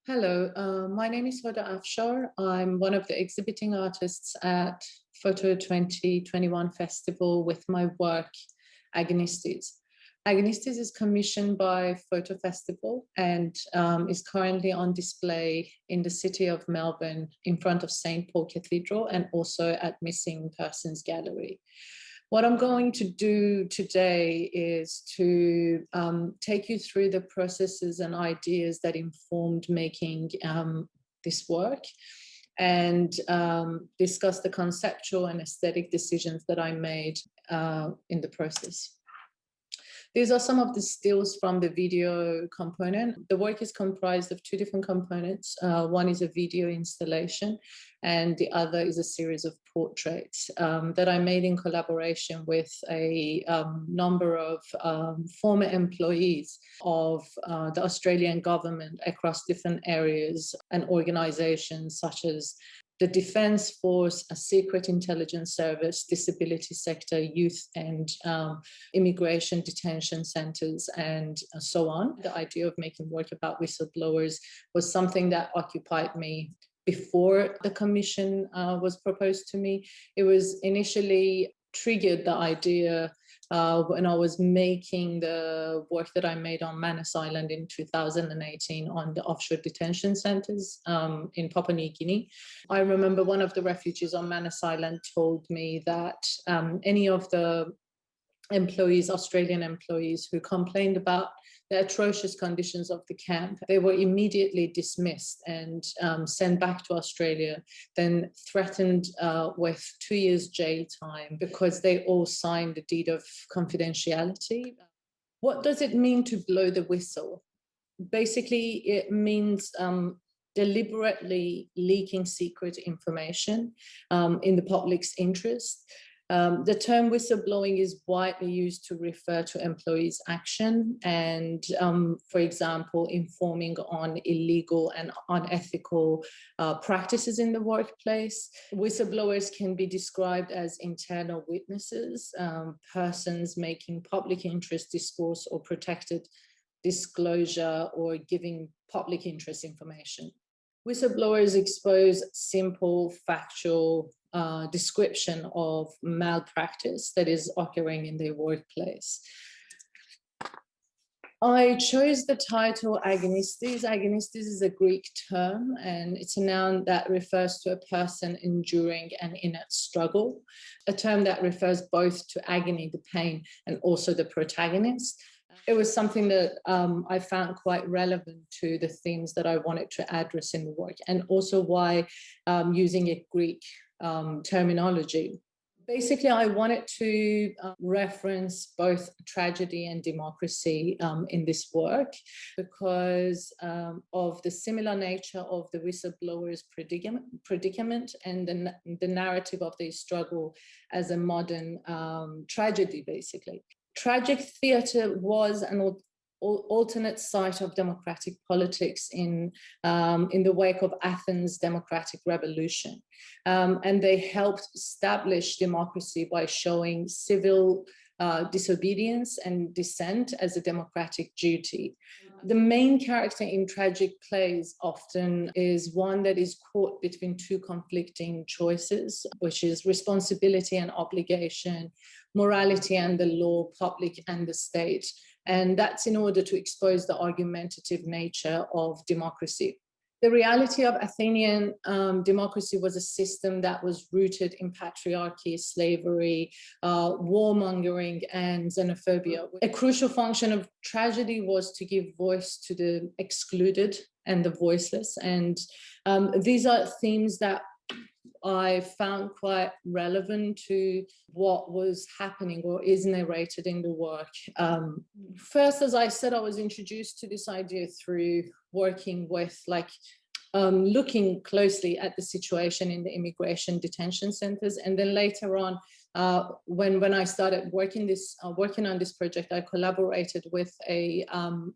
Hello, my name is Hoda Afshar. I'm one of the exhibiting artists at Photo 2021 Festival with my work, Agonistes. Agonistes is commissioned by Photo Festival and is currently on display in the city of Melbourne in front of St. Paul Cathedral and also at Missing Persons Gallery. What I'm going to do today is to take you through the processes and ideas that informed making this work and discuss the conceptual and aesthetic decisions that I made in the process. These are some of the stills from the video component. The work is comprised of two different components. One is a video installation, and the other is a series of portraits that I made in collaboration with a number of former employees of the Australian government across different areas and organizations such as the Defence Force, a secret intelligence service, disability sector, youth and immigration detention centres, and so on. The idea of making work about whistleblowers was something that occupied me before the commission was proposed to me. It was initially triggered, the idea, when I was making the work that I made on Manus Island in 2018 on the offshore detention centres in Papua New Guinea. I remember one of the refugees on Manus Island told me that any of the employees, Australian employees who complained about the atrocious conditions of the camp, they were immediately dismissed and sent back to Australia, then threatened with 2 years jail time because they all signed a deed of confidentiality. What does it mean to blow the whistle? Basically, it means deliberately leaking secret information in the public's interest. The term whistleblowing is widely used to refer to employees' action and, for example, informing on illegal and unethical practices in the workplace. Whistleblowers can be described as internal witnesses, persons making public interest discourse or protected disclosure or giving public interest information. Whistleblowers expose simple, factual description of malpractice that is occurring in their workplace. I chose the title Agonistes. Agonistes is a Greek term, and it's a noun that refers to a person enduring an inner struggle, a term that refers both to agony, the pain, and also the protagonist. It was something that I found quite relevant to the themes that I wanted to address in the work, and also why using a Greek terminology. Basically, I wanted to reference both tragedy and democracy in this work because of the similar nature of the whistleblower's predicament and the narrative of their struggle as a modern tragedy, basically. Tragic theatre was an alternate site of democratic politics in the wake of Athens' democratic revolution. And they helped establish democracy by showing civil disobedience and dissent as a democratic duty. The main character in tragic plays often is one that is caught between two conflicting choices, which is responsibility and obligation, morality and the law, public and the state. And that's in order to expose the argumentative nature of democracy. The reality of Athenian democracy was a system that was rooted in patriarchy, slavery, warmongering, and xenophobia. A crucial function of tragedy was to give voice to the excluded and the voiceless. And these are themes that I found quite relevant to what was happening or is narrated in the work. First, as I said, I was introduced to this idea through working with, looking closely at the situation in the immigration detention centers. And then later on, when I started working on this project, I collaborated with a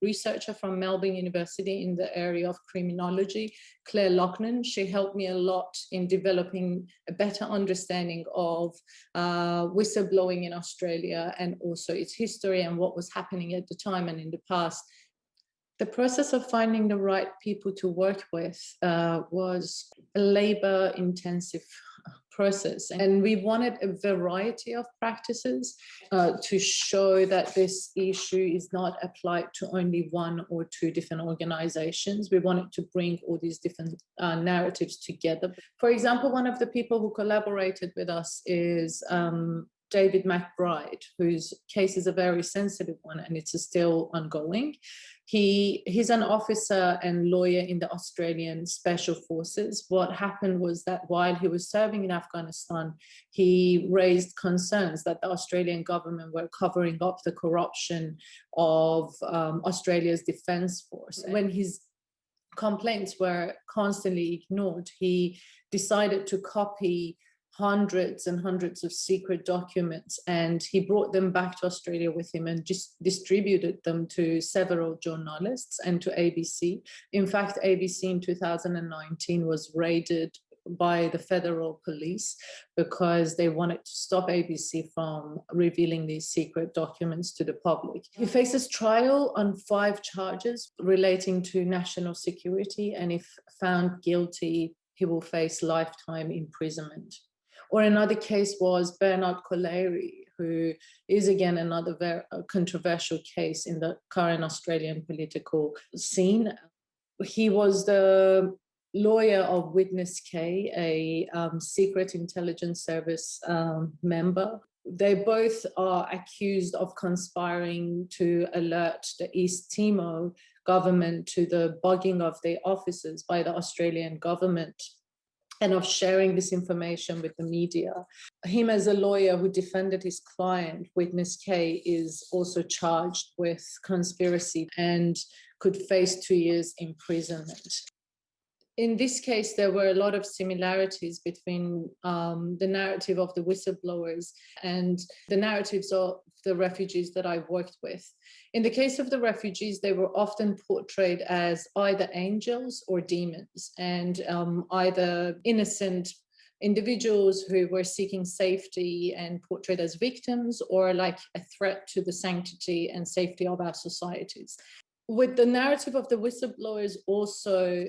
researcher from Melbourne University in the area of criminology, Claire Loughnane. She helped me a lot in developing a better understanding of whistleblowing in Australia and also its history and what was happening at the time and in the past. The process of finding the right people to work with was a labor-intensive process. And we wanted a variety of practices to show that this issue is not applied to only one or two different organizations. We wanted to bring all these different narratives together. For example, one of the people who collaborated with us is David McBride, whose case is a very sensitive one and it's still ongoing. He's an officer and lawyer in the Australian Special Forces. What happened was that while he was serving in Afghanistan, he raised concerns that the Australian government were covering up the corruption of Australia's Defence Force. When his complaints were constantly ignored, he decided to copy hundreds and hundreds of secret documents, and he brought them back to Australia with him and just distributed them to several journalists and to ABC. In fact, ABC in 2019 was raided by the federal police because they wanted to stop ABC from revealing these secret documents to the public. He faces trial on 5 charges relating to national security, and if found guilty, he will face lifetime imprisonment. Or another case was Bernard Collaery, who is again another very controversial case in the current Australian political scene. He was the lawyer of Witness K, a secret intelligence service member. They both are accused of conspiring to alert the East Timor government to the bugging of their officers by the Australian government, and of sharing this information with the media. Him as a lawyer who defended his client, Witness K, is also charged with conspiracy and could face 2 years imprisonment. In this case, there were a lot of similarities between the narrative of the whistleblowers and the narratives of the refugees that I worked with. In the case of the refugees, they were often portrayed as either angels or demons, and either innocent individuals who were seeking safety and portrayed as victims, or like a threat to the sanctity and safety of our societies. With the narrative of the whistleblowers also,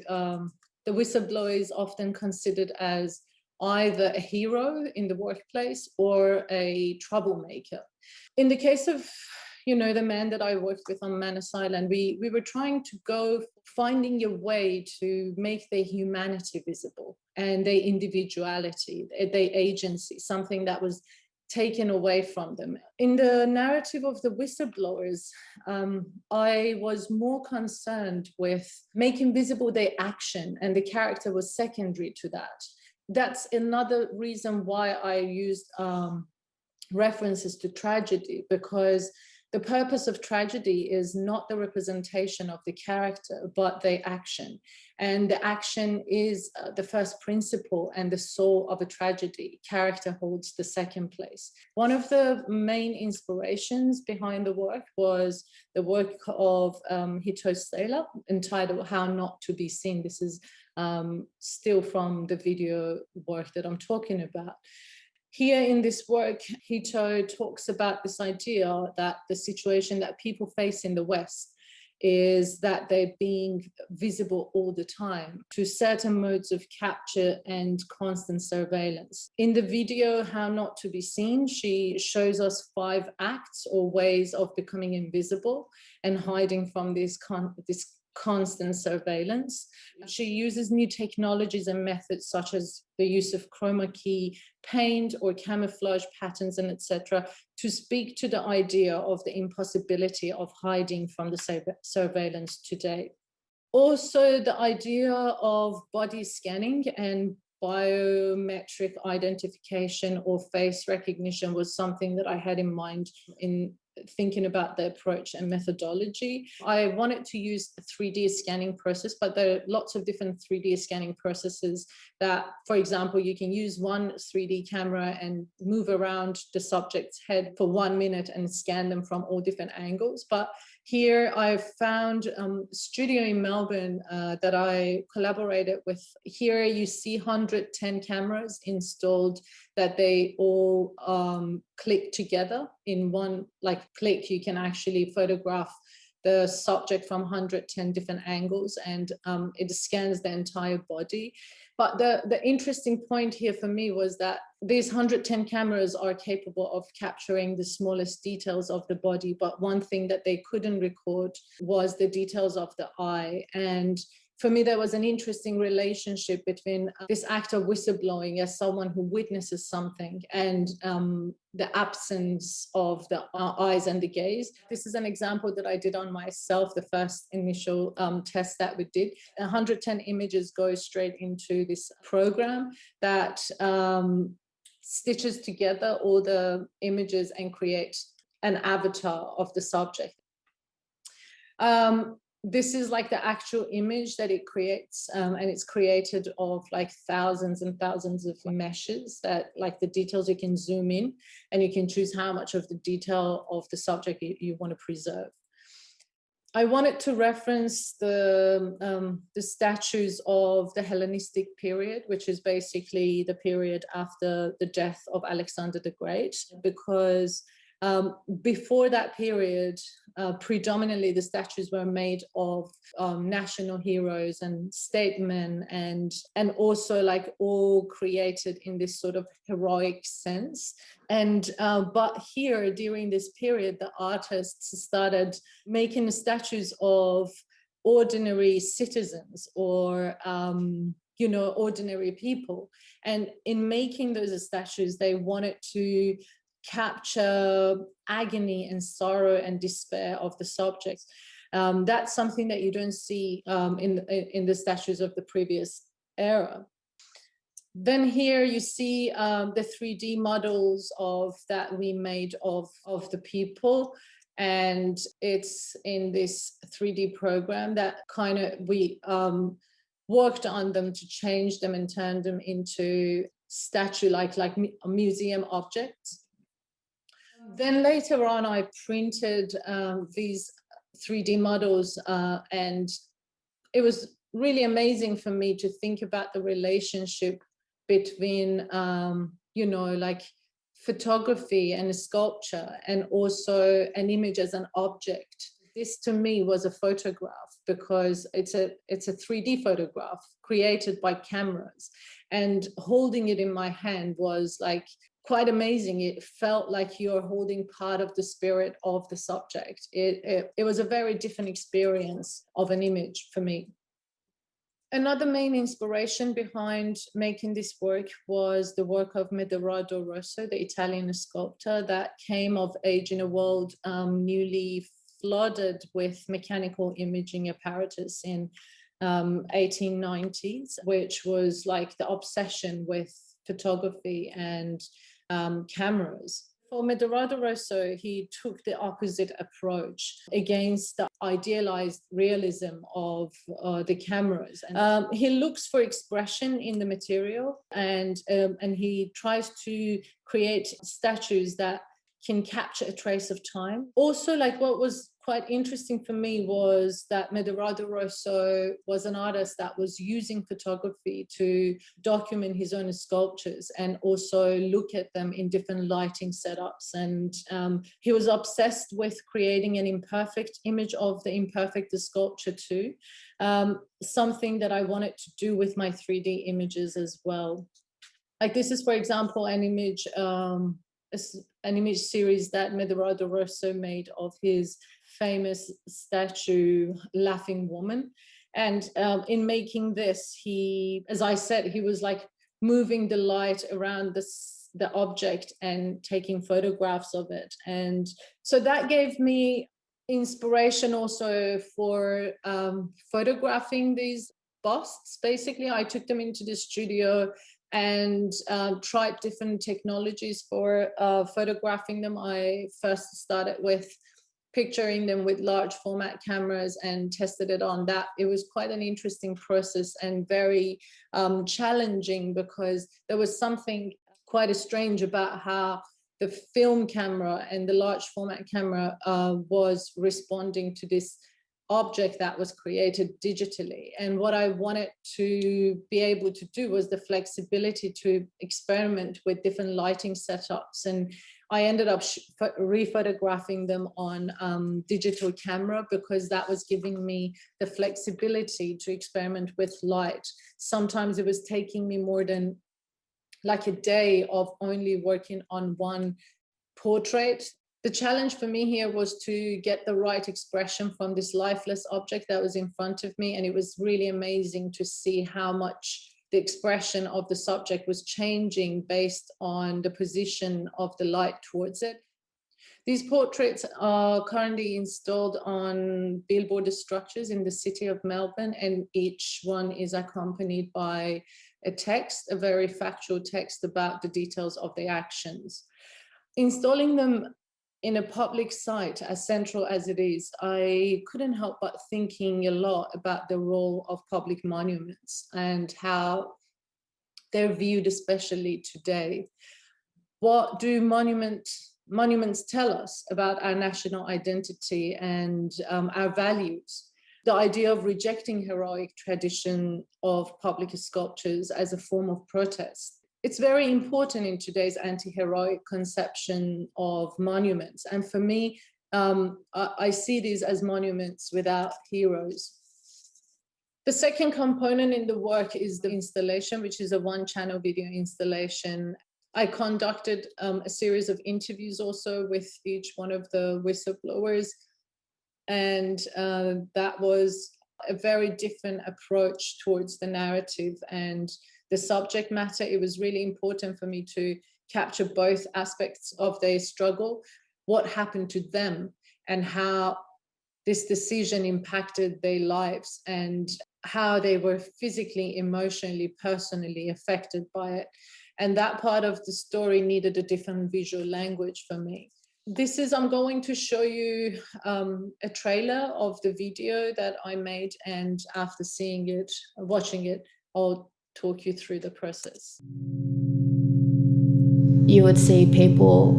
the whistleblower is often considered as either a hero in the workplace or a troublemaker. In the case of, the man that I worked with on Manus Island, we were trying to go finding a way to make their humanity visible and their individuality, their agency, something that was taken away from them. In the narrative of the whistleblowers, I was more concerned with making visible their action, and the character was secondary to that. That's another reason why I used references to tragedy, because the purpose of tragedy is not the representation of the character, but their action. And the action is the first principle and the soul of a tragedy. Character holds the second place. One of the main inspirations behind the work was the work of Hito Saylor, entitled How Not to Be Seen. This is still from the video work that I'm talking about. Here in this work, Hito talks about this idea that the situation that people face in the West is that they're being visible all the time to certain modes of capture and constant surveillance. In the video, How Not to Be Seen, she shows us 5 acts or ways of becoming invisible and hiding from this constant surveillance. She uses new technologies and methods such as the use of chroma key, paint or camouflage patterns, and etc., to speak to the idea of the impossibility of hiding from the surveillance today. Also, the idea of body scanning and biometric identification or face recognition was something that I had in mind in thinking about the approach and methodology. I wanted to use the 3D scanning process, but there are lots of different 3D scanning processes that, for example, you can use one 3D camera and move around the subject's head for 1 minute and scan them from all different angles. But here I've found a studio in Melbourne that I collaborated with. Here you see 110 cameras installed that they all click together in one, like click. You can actually photograph the subject from 110 different angles, and it scans the entire body. But the interesting point here for me was that these 110 cameras are capable of capturing the smallest details of the body, but one thing that they couldn't record was the details of the eye. And for me, there was an interesting relationship between this act of whistleblowing as someone who witnesses something and the absence of the eyes and the gaze. This is an example that I did on myself, the first initial test that we did. 110 images go straight into this program that stitches together all the images and creates an avatar of the subject. This is like the actual image that it creates, and it's created of like thousands and thousands of meshes that, like, the details you can zoom in and you can choose how much of the detail of the subject you want to preserve. I wanted to reference the statues of the Hellenistic period, which is basically the period after the death of Alexander the Great, because before that period, predominantly the statues were made of national heroes and statesmen, and also like all created in this sort of heroic sense. And but here during this period, the artists started making statues of ordinary citizens or you know, ordinary people. And in making those statues, they wanted to capture agony and sorrow and despair of the subjects. That's something that you don't see in the statues of the previous era. Then here you see the 3D models of that we made of the people, and it's in this 3D program that kind of we worked on them to change them and turn them into statue-like museum objects. Then later on, I printed these 3D models, and it was really amazing for me to think about the relationship between, you know, like photography and sculpture, and also an image as an object. This to me was a photograph because it's a 3D photograph created by cameras, and holding it in my hand was like quite amazing. It felt like you're holding part of the spirit of the subject. It was a very different experience of an image for me. Another main inspiration behind making this work was the work of Medardo Rosso, the Italian sculptor that came of age in a world newly flooded with mechanical imaging apparatus in 1890s, which was like the obsession with photography and cameras. For Medardo Rosso, he took the opposite approach against the idealized realism of the cameras. He looks for expression in the material, and he tries to create statues that can capture a trace of time. Also, like, what was quite interesting for me was that Medardo Rosso was an artist that was using photography to document his own sculptures and also look at them in different lighting setups. And he was obsessed with creating an imperfect image of the imperfect sculpture too. Something that I wanted to do with my 3D images as well. Like, this is, for example, an image series that Medardo Rosso made of his famous statue, Laughing Woman. And in making this, he, as I said, he was like moving the light around the object and taking photographs of it. And so that gave me inspiration also for photographing these busts. Basically, I took them into the studio and tried different technologies for photographing them. I first started with picturing them with large format cameras and tested it on that. It was quite an interesting process and very challenging, because there was something quite strange about how the film camera and the large format camera was responding to this object that was created digitally. And what I wanted to be able to do was the flexibility to experiment with different lighting setups. And I ended up re-photographing them on digital camera because that was giving me the flexibility to experiment with light. Sometimes it was taking me more than like a day of only working on one portrait. The challenge for me here was to get the right expression from this lifeless object that was in front of me. And it was really amazing to see how much the expression of the subject was changing based on the position of the light towards it. These portraits are currently installed on billboard structures in the city of Melbourne, and each one is accompanied by a text, a very factual text about the details of the actions. Installing them in a public site, as central as it is, I couldn't help but thinking a lot about the role of public monuments and how they're viewed, especially today. What do monuments tell us about our national identity and our values? The idea of rejecting heroic tradition of public sculptures as a form of protest. It's very important in today's anti-heroic conception of monuments. And for me, I see these as monuments without heroes. The second component in the work is the installation, which is a one-channel video installation. I conducted a series of interviews also with each one of the whistleblowers. And that was a very different approach towards the narrative and the subject matter. It was really important for me to capture both aspects of their struggle, what happened to them and how this decision impacted their lives and how they were physically, emotionally, personally affected by it. And that part of the story needed a different visual language for me. I'm going to show you a trailer of the video that I made, and after seeing it, watching it, I'll talk you through the process. You would see people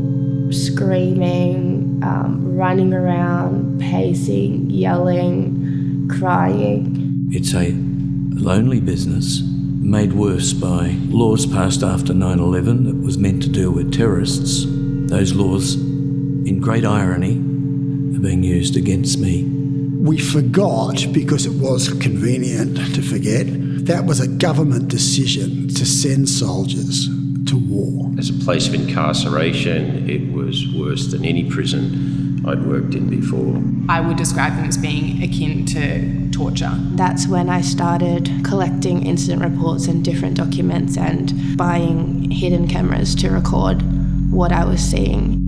screaming, running around, pacing, yelling, crying. It's a lonely business made worse by laws passed after 9/11 that was meant to deal with terrorists. Those laws, in great irony, are being used against me. We forgot, because it was convenient to forget, that was a government decision to send soldiers to war. As a place of incarceration, it was worse than any prison I'd worked in before. I would describe them as being akin to torture. That's when I started collecting incident reports and different documents and buying hidden cameras to record what I was seeing.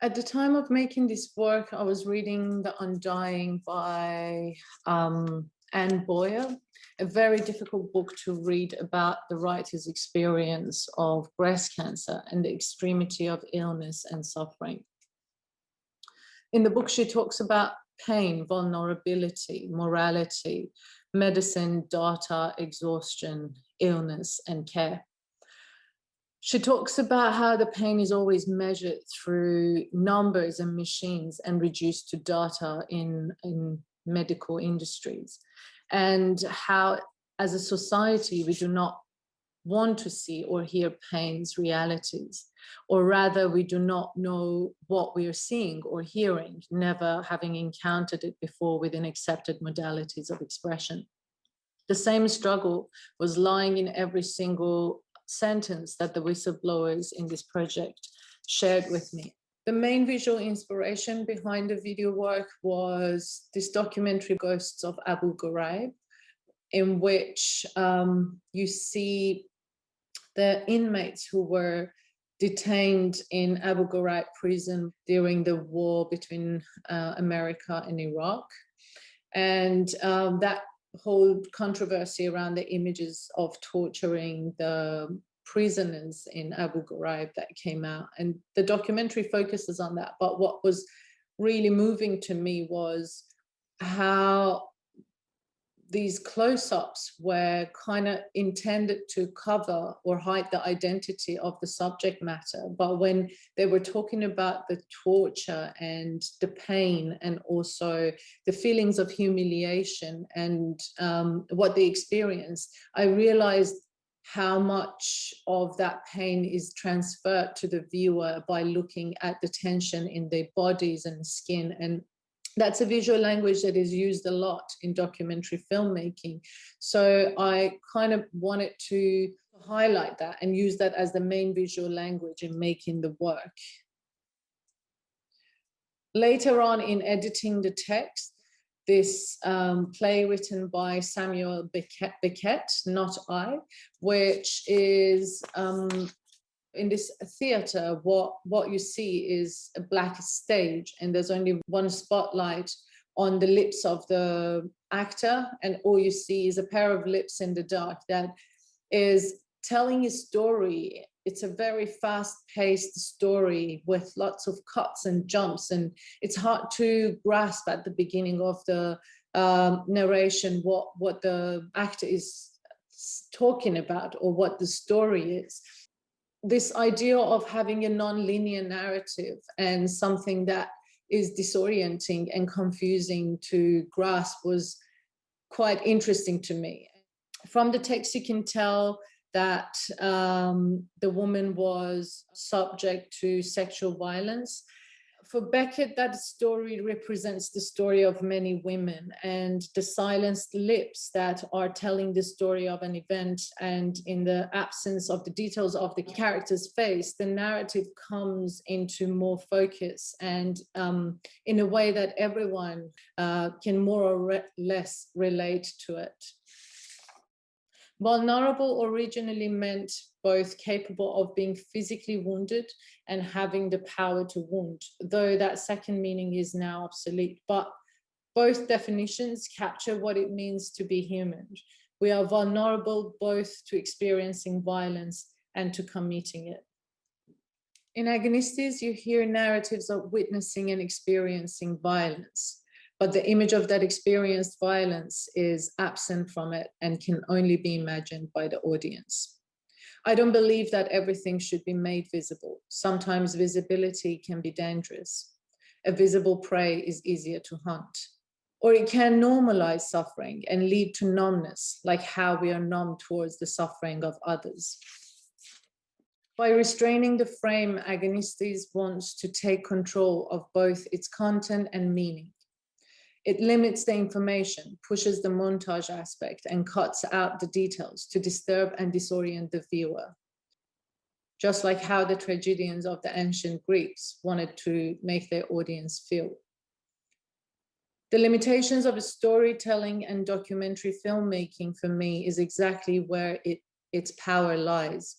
At the time of making this work, I was reading The Undying by Anne Boyer, a very difficult book to read about the writer's experience of breast cancer and the extremity of illness and suffering. In the book, she talks about pain, vulnerability, morality, medicine, data, exhaustion, illness, and care. She talks about how the pain is always measured through numbers and machines and reduced to data in medical industries, and how as a society we do not want to see or hear pain's realities, or rather we do not know what we are seeing or hearing, never having encountered it before within accepted modalities of expression. The same struggle was lying in every single sentence that the whistleblowers in this project shared with me. The main visual inspiration behind the video work was this documentary, Ghosts of Abu Ghraib, in which you see the inmates who were detained in Abu Ghraib prison during the war between America and Iraq. And that whole controversy around the images of torturing the prisoners in Abu Ghraib that came out. And the documentary focuses on that. But what was really moving to me was how these close-ups were kind of intended to cover or hide the identity of the subject matter. But when they were talking about the torture and the pain and also the feelings of humiliation and what they experienced, I realized how much of that pain is transferred to the viewer by looking at the tension in their bodies and skin. And that's a visual language that is used a lot in documentary filmmaking. So I kind of wanted to highlight that and use that as the main visual language in making the work. Later on in editing the text, this play written by Samuel Beckett, Not I, which is in this theater, what you see is a black stage, and there's only one spotlight on the lips of the actor, and all you see is a pair of lips in the dark that is telling a story. It's a very fast-paced story with lots of cuts and jumps, and it's hard to grasp at the beginning of the narration what the actor is talking about or what the story is. This idea of having a non-linear narrative and something that is disorienting and confusing to grasp was quite interesting to me. From the text, you can tell that the woman was subject to sexual violence. For Beckett, that story represents the story of many women and the silenced lips that are telling the story of an event, and in the absence of the details of the character's face, the narrative comes into more focus and in a way that everyone can more or less relate to it. Vulnerable originally meant both capable of being physically wounded and having the power to wound, though that second meaning is now obsolete. But both definitions capture what it means to be human. We are vulnerable both to experiencing violence and to committing it. In Agonistes, you hear narratives of witnessing and experiencing violence, but the image of that experienced violence is absent from it and can only be imagined by the audience. I don't believe that everything should be made visible. Sometimes visibility can be dangerous. A visible prey is easier to hunt. Or it can normalize suffering and lead to numbness, like how we are numb towards the suffering of others. By restraining the frame, Agonistes wants to take control of both its content and meaning. It limits the information, pushes the montage aspect, and cuts out the details to disturb and disorient the viewer. Just like how the tragedians of the ancient Greeks wanted to make their audience feel. The limitations of storytelling and documentary filmmaking for me is exactly where its power lies.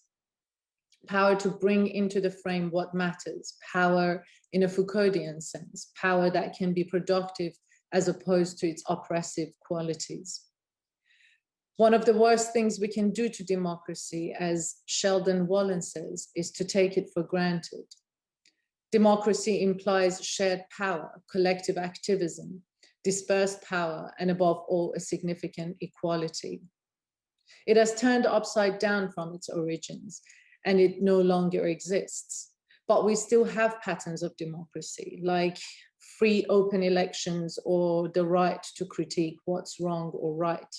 Power to bring into the frame what matters, power in a Foucauldian sense, power that can be productive as opposed to its oppressive qualities. One of the worst things we can do to democracy, as Sheldon Wallen says, is to take it for granted. Democracy implies shared power, collective activism, dispersed power, and above all, a significant equality. It has turned upside down from its origins, and it no longer exists. But we still have patterns of democracy, like free, open elections or the right to critique what's wrong or right.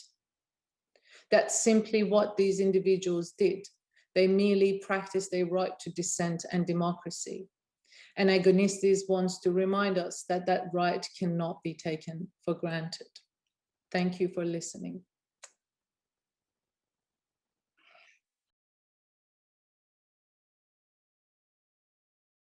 That's simply what these individuals did. They merely practiced their right to dissent and democracy. And Agonistes wants to remind us that that right cannot be taken for granted. Thank you for listening.